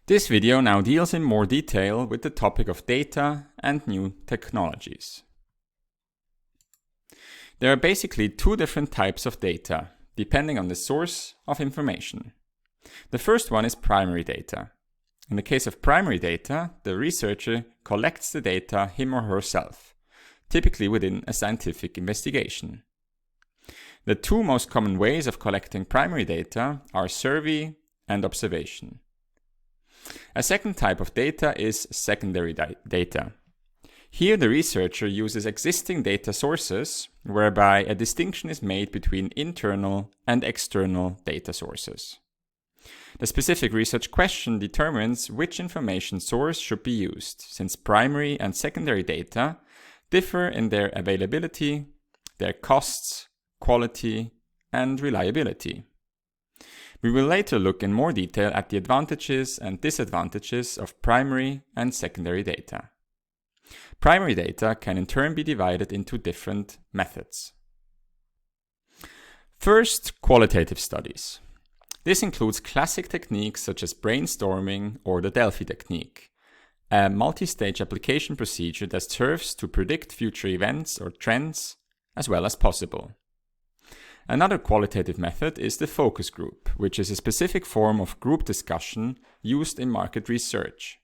This video now deals in more detail with the topic of data and new technologies. There are basically two different types of data, depending on the source of information. The first one is primary data. In the case of primary data, the researcher collects the data him or herself, typically within a scientific investigation. The two most common ways of collecting primary data are survey and observation. A second type of data is secondary data. Here the researcher uses existing data sources, whereby a distinction is made between internal and external data sources. The specific research question determines which information source should be used, since primary and secondary data differ in their availability, their costs, quality, and reliability. We will later look in more detail at the advantages and disadvantages of primary and secondary data. Primary data can in turn be divided into different methods. First, qualitative studies. This includes classic techniques such as brainstorming or the Delphi technique, a multi-stage application procedure that serves to predict future events or trends as well as possible. Another qualitative method is the focus group, which is a specific form of group discussion used in market research.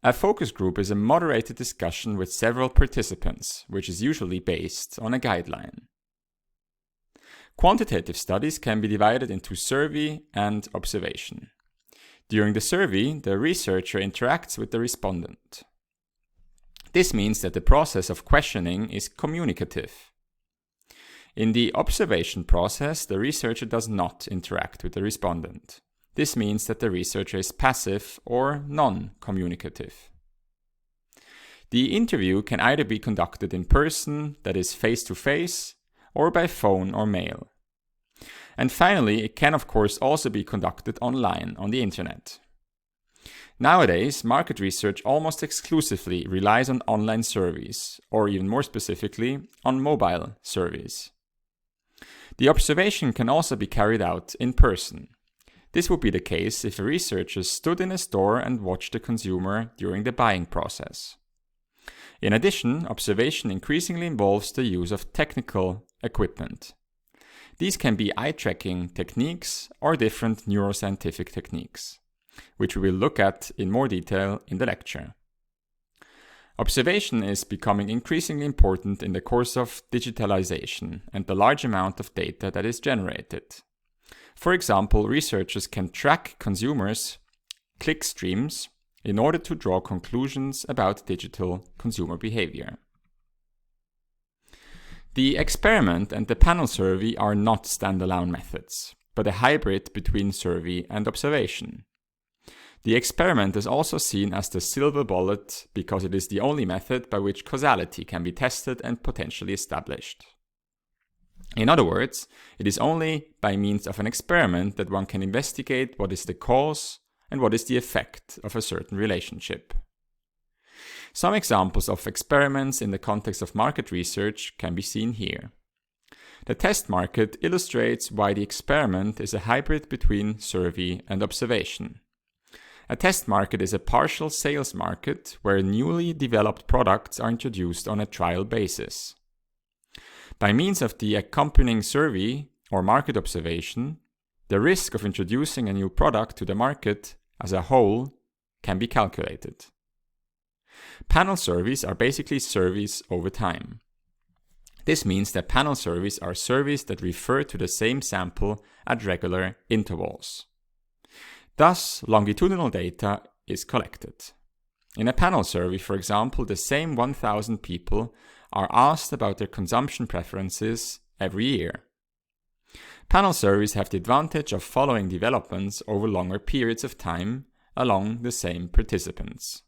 A focus group is a moderated discussion with several participants, which is usually based on a guideline. Quantitative studies can be divided into survey and observation. During the survey, the researcher interacts with the respondent. This means that the process of questioning is communicative. In the observation process, the researcher does not interact with the respondent. This means that the researcher is passive or non-communicative. The interview can either be conducted in person, that is face-to-face, or by phone or mail. And finally, it can of course also be conducted online on the internet. Nowadays, market research almost exclusively relies on online surveys, or even more specifically, on mobile surveys. The observation can also be carried out in person. This would be the case if a researcher stood in a store and watched the consumer during the buying process. In addition, observation increasingly involves the use of technical equipment. These can be eye-tracking techniques or different neuroscientific techniques, which we will look at in more detail in the lecture. Observation is becoming increasingly important in the course of digitalization and the large amount of data that is generated. For example, researchers can track consumers' click streams in order to draw conclusions about digital consumer behavior. The experiment and the panel survey are not standalone methods, but a hybrid between survey and observation. The experiment is also seen as the silver bullet because it is the only method by which causality can be tested and potentially established. In other words, it is only by means of an experiment that one can investigate what is the cause and what is the effect of a certain relationship. Some examples of experiments in the context of market research can be seen here. The test market illustrates why the experiment is a hybrid between survey and observation. A test market is a partial sales market where newly developed products are introduced on a trial basis. By means of the accompanying survey or market observation, the risk of introducing a new product to the market as a whole can be calculated. Panel surveys are basically surveys over time. This means that panel surveys are surveys that refer to the same sample at regular intervals. Thus, longitudinal data is collected. In a panel survey, for example, the same 1,000 people are asked about their consumption preferences every year. Panel surveys have the advantage of following developments over longer periods of time along the same participants.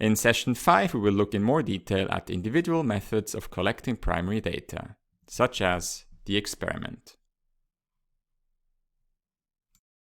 In session 5, we will look in more detail at individual methods of collecting primary data, such as the experiment.